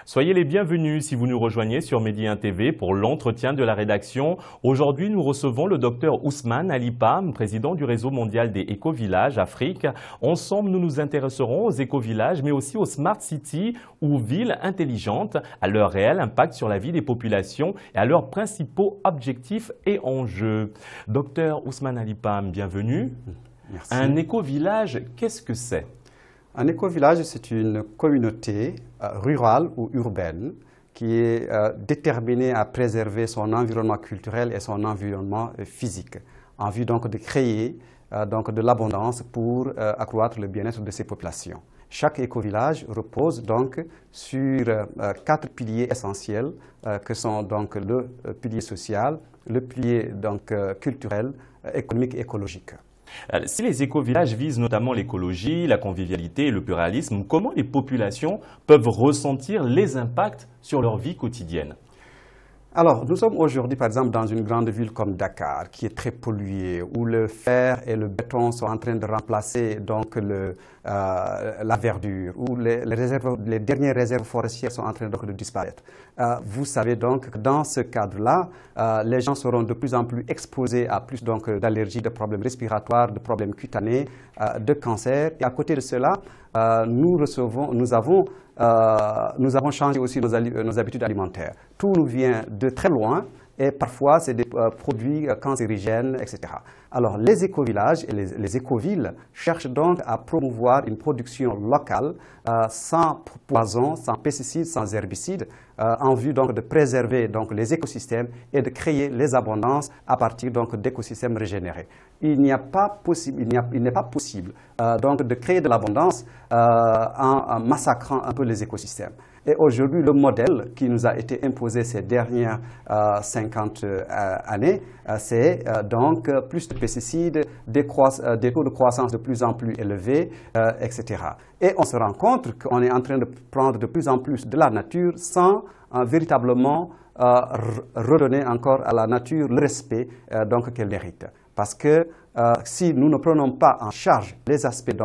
Soyez les bienvenus si vous nous rejoignez sur Medi 1 TV pour l'entretien de la rédaction. Aujourd'hui, nous recevons le docteur Ousmane Alipam, président du réseau mondial des éco-villages Afrique. Ensemble, nous nous intéresserons aux éco-villages, mais aussi aux smart cities ou villes intelligentes, à leur réel impact sur la vie des populations et à leurs principaux objectifs et enjeux. Docteur Ousmane Alipam, bienvenue. Merci. Un éco-village, qu'est-ce que c'est? Un éco-village, c'est une communauté rurale ou urbaine qui est déterminée à préserver son environnement culturel et son environnement physique, en vue donc de créer de l'abondance pour accroître le bien-être de ses populations. Chaque éco-village repose donc sur 4 piliers essentiels que sont donc le pilier social, le pilier donc culturel, économique et écologique. Si les éco-villages visent notamment l'écologie, la convivialité et le pluralisme, comment les populations peuvent ressentir les impacts sur leur vie quotidienne? Alors, nous sommes aujourd'hui, par exemple, dans une grande ville comme Dakar, qui est très polluée, où le fer et le béton sont en train de remplacer donc la verdure, où les dernières réserves forestières sont en train donc, de disparaître. Vous savez donc que dans ce cadre-là, les gens seront de plus en plus exposés à plus d'allergies, de problèmes respiratoires, de problèmes cutanés, de cancer. Et à côté de cela, nous avons changé aussi nos habitudes alimentaires. Tout nous vient de très loin et parfois c'est des produits cancérigènes, etc. Alors les éco-villages et les éco-villes cherchent donc à promouvoir une production locale sans poison, sans pesticides, sans herbicides, en vue donc de préserver donc les écosystèmes et de créer les abondances à partir donc d'écosystèmes régénérés. Il n'est pas possible donc de créer de l'abondance en massacrant un peu les écosystèmes. Et aujourd'hui, le modèle qui nous a été imposé ces dernières 50 années, c'est donc plus de pesticides, des taux de croissance de plus en plus élevés, etc. Et on se rend compte qu'on est en train de prendre de plus en plus de la nature sans véritablement redonner encore à la nature le respect qu'elle mérite. Parce que si nous ne prenons pas en charge les aspects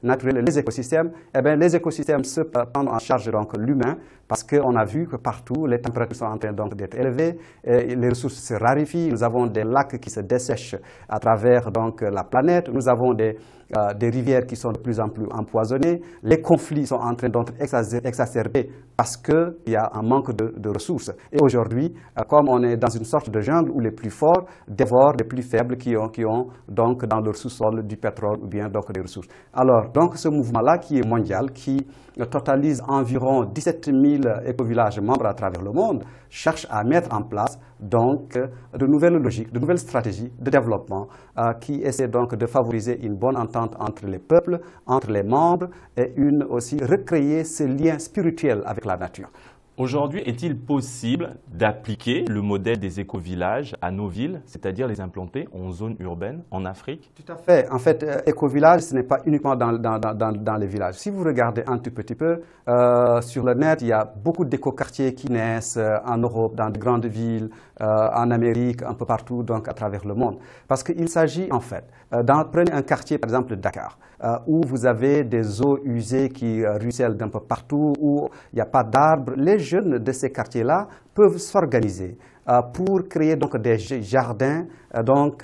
naturels et les écosystèmes, eh bien, les écosystèmes se prennent en charge l'humain, parce qu'on a vu que partout les températures sont en train d'être élevées, et les ressources se raréfient, nous avons des lacs qui se dessèchent à travers la planète, nous avons des rivières qui sont de plus en plus empoisonnées, les conflits sont en train d'être exacerbés parce qu'il y a un manque de ressources. Et aujourd'hui, comme on est dans une sorte de jungle où les plus forts dévorent les plus faibles qui ont donc dans leur sous-sol du pétrole ou bien donc des ressources. Alors donc ce mouvement-là qui est mondial, qui totalise environ 17 000 éco-villages membres à travers le monde, cherche à mettre en place donc de nouvelles logiques, de nouvelles stratégies de développement qui essaient donc de favoriser une bonne entente entre les peuples, entre les membres et aussi recréer ce lien spirituel avec la nature. Aujourd'hui, est-il possible d'appliquer le modèle des éco-villages à nos villes, c'est-à-dire les implanter en zone urbaine, en Afrique? Tout à fait. En fait, éco-village, ce n'est pas uniquement dans les villages. Si vous regardez un tout petit peu, sur le net, il y a beaucoup d'éco-quartiers qui naissent en Europe, dans de grandes villes, en Amérique, un peu partout, donc à travers le monde. Parce qu'il s'agit, en fait, prenez un quartier, par exemple, Dakar, où vous avez des eaux usées qui ruissellent d'un peu partout, où il n'y a pas d'arbres. Les jeunes de ces quartiers-là peuvent s'organiser pour créer donc des jardins dans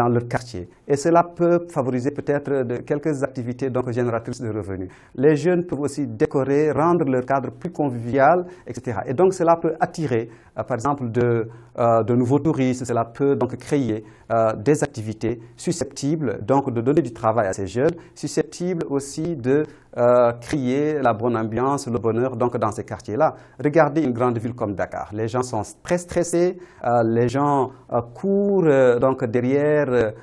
leur quartier. Et cela peut favoriser peut-être quelques activités génératrices de revenus. Les jeunes peuvent aussi décorer, rendre leur cadre plus convivial, etc. Et donc cela peut attirer, par exemple, de nouveaux touristes. Cela peut donc créer des activités susceptibles de donner du travail à ces jeunes, susceptibles aussi de créer la bonne ambiance, le bonheur dans ces quartiers-là. Regardez une grande ville comme Dakar. Les gens sont très stressés, les gens courent derrière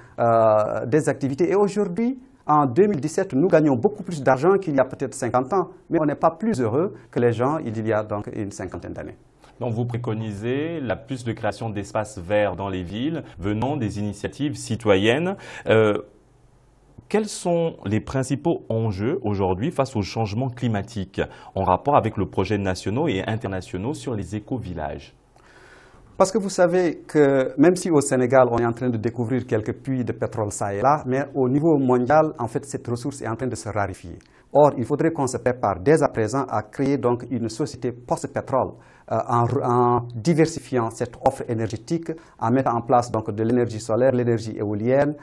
des activités. Et aujourd'hui, en 2017, nous gagnons beaucoup plus d'argent qu'il y a peut-être 50 ans, mais on n'est pas plus heureux que les gens il y a donc une cinquantaine d'années. Donc vous préconisez la plus de création d'espaces verts dans les villes venant des initiatives citoyennes. Quels sont les principaux enjeux aujourd'hui face au changement climatique en rapport avec les projets nationaux et internationaux sur les éco-villages? Parce que vous savez que même si au Sénégal, on est en train de découvrir quelques puits de pétrole ça et là, mais au niveau mondial, en fait, cette ressource est en train de se raréfier. Or, il faudrait qu'on se prépare dès à présent à créer donc une société post-pétrole en diversifiant cette offre énergétique, en mettant en place donc de l'énergie solaire, l'énergie éolienne,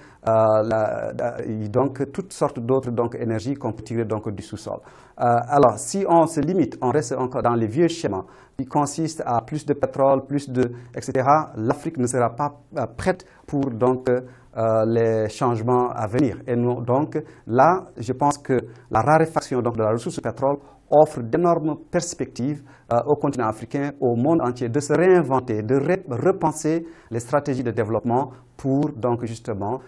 donc toutes sortes d'autres énergies qu'on peut tirer donc du sous-sol. Alors, si on se limite, on reste encore dans les vieux schémas qui consistent à plus de pétrole, etc., l'Afrique ne sera pas prête pour donc les changements à venir. Et nous, donc là, je pense que la raréfaction donc, de la ressource pétrole offre d'énormes perspectives au continent africain, au monde entier, de se réinventer, de repenser les stratégies de développement pour donc justement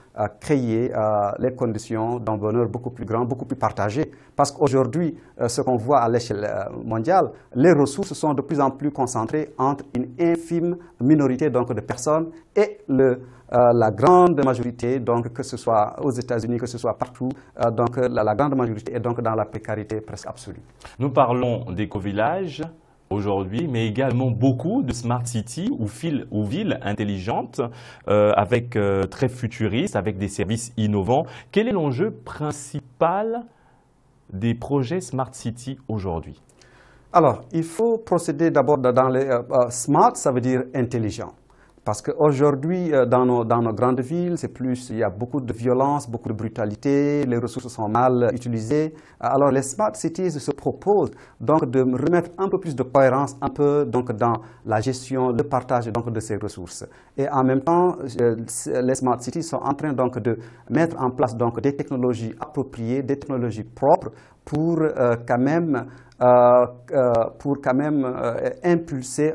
créer les conditions d'un bonheur beaucoup plus grand, beaucoup plus partagé. Parce qu'aujourd'hui, ce qu'on voit à l'échelle mondiale, les ressources sont de plus en plus concentrées entre une infime minorité donc, de personnes et la grande majorité, donc, que ce soit aux États-Unis, que ce soit partout, donc la grande majorité est donc dans la précarité presque absolue. Nous parlons d'éco-villages aujourd'hui, mais également beaucoup de smart cities ou villes intelligentes, très futuristes, avec des services innovants. Quel est l'enjeu principal des projets smart city aujourd'hui? Alors, il faut procéder d'abord dans les smart, ça veut dire intelligent. Parce qu'aujourd'hui, dans nos grandes villes, il y a beaucoup de violence, beaucoup de brutalité, les ressources sont mal utilisées. Alors les smart cities se proposent donc de remettre un peu plus de cohérence, un peu donc dans la gestion, le partage donc de ces ressources. Et en même temps, les smart cities sont en train donc de mettre en place donc des technologies appropriées, des technologies propres pour quand même impulser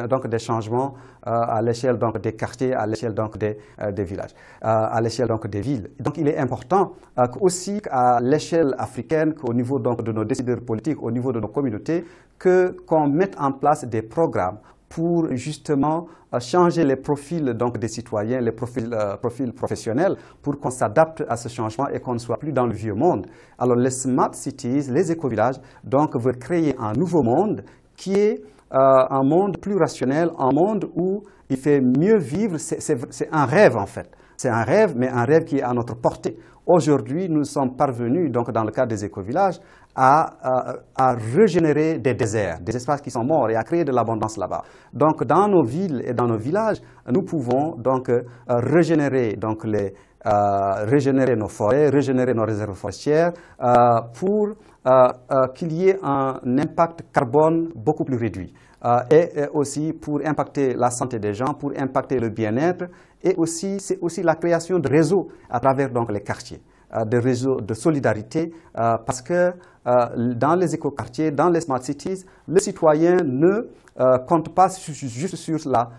donc des changements à l'échelle donc des quartiers, à l'échelle donc des villages, à l'échelle donc des villes. Donc il est important aussi à l'échelle africaine, qu'au niveau donc de nos décideurs politiques, au niveau de nos communautés, qu'on mette en place des programmes pour justement changer les profils donc, des citoyens, les profils professionnels, pour qu'on s'adapte à ce changement et qu'on ne soit plus dans le vieux monde. Alors les smart cities, les éco-villages, donc veulent créer un nouveau monde qui est un monde plus rationnel, un monde où il fait mieux vivre. C'est un rêve en fait. C'est un rêve, mais un rêve qui est à notre portée. Aujourd'hui, nous sommes parvenus, donc, dans le cadre des éco-villages, à régénérer des déserts, des espaces qui sont morts et à créer de l'abondance là-bas. Donc, dans nos villes et dans nos villages, nous pouvons donc régénérer nos forêts, régénérer nos réserves forestières pour qu'il y ait un impact carbone beaucoup plus réduit. Et aussi pour impacter la santé des gens, pour impacter le bien-être, et aussi c'est aussi la création de réseaux à travers donc les quartiers, de réseaux de solidarité, parce que dans les écoquartiers, dans les smart cities, le citoyen ne compte pas juste sur la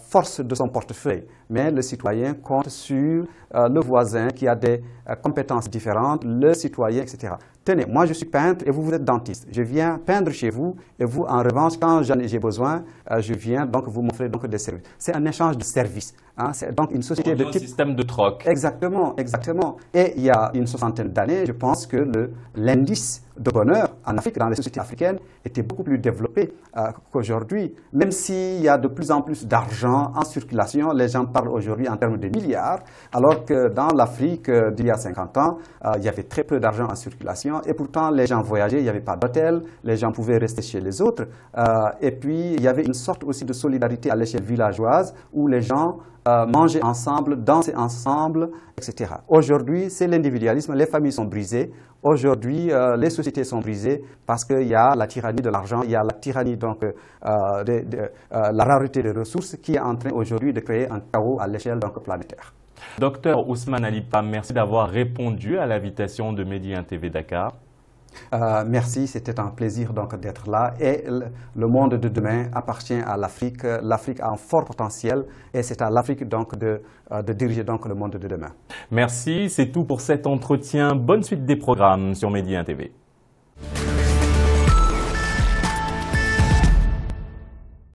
force de son portefeuille, mais le citoyen compte sur le voisin qui a des compétences différentes, le citoyen, etc. Tenez, moi je suis peintre et vous êtes dentiste. Je viens peindre chez vous et vous, en revanche, quand j'ai besoin, je viens, donc vous m'offrez donc des services. C'est un échange de services. Hein, c'est donc une société de type... système de troc. Exactement, exactement. Et il y a une soixantaine d'années, je pense que l'indice de bonheur en Afrique, dans les sociétés africaines, était beaucoup plus développé qu'aujourd'hui. Même s'il y a de plus en plus d'argent en circulation, les gens parlent aujourd'hui en termes de milliards, alors que dans l'Afrique d'il y a 50 ans, il y avait très peu d'argent en circulation, et pourtant les gens voyageaient, il n'y avait pas d'hôtel, les gens pouvaient rester chez les autres, et puis il y avait une sorte aussi de solidarité à l'échelle villageoise, où les gens manger ensemble, danser ensemble, etc. Aujourd'hui, c'est l'individualisme, les familles sont brisées. Aujourd'hui, les sociétés sont brisées parce qu'il y a la tyrannie de l'argent, il y a la tyrannie donc la rareté des ressources qui est en train aujourd'hui de créer un chaos à l'échelle donc planétaire. Docteur Ousmane Ali Pam, merci d'avoir répondu à l'invitation de Média TV Dakar. Merci, c'était un plaisir donc d'être là, et le monde de demain appartient à l'Afrique. L'Afrique a un fort potentiel et c'est à l'Afrique donc de diriger donc le monde de demain. Merci, c'est tout pour cet entretien. Bonne suite des programmes sur Média TV.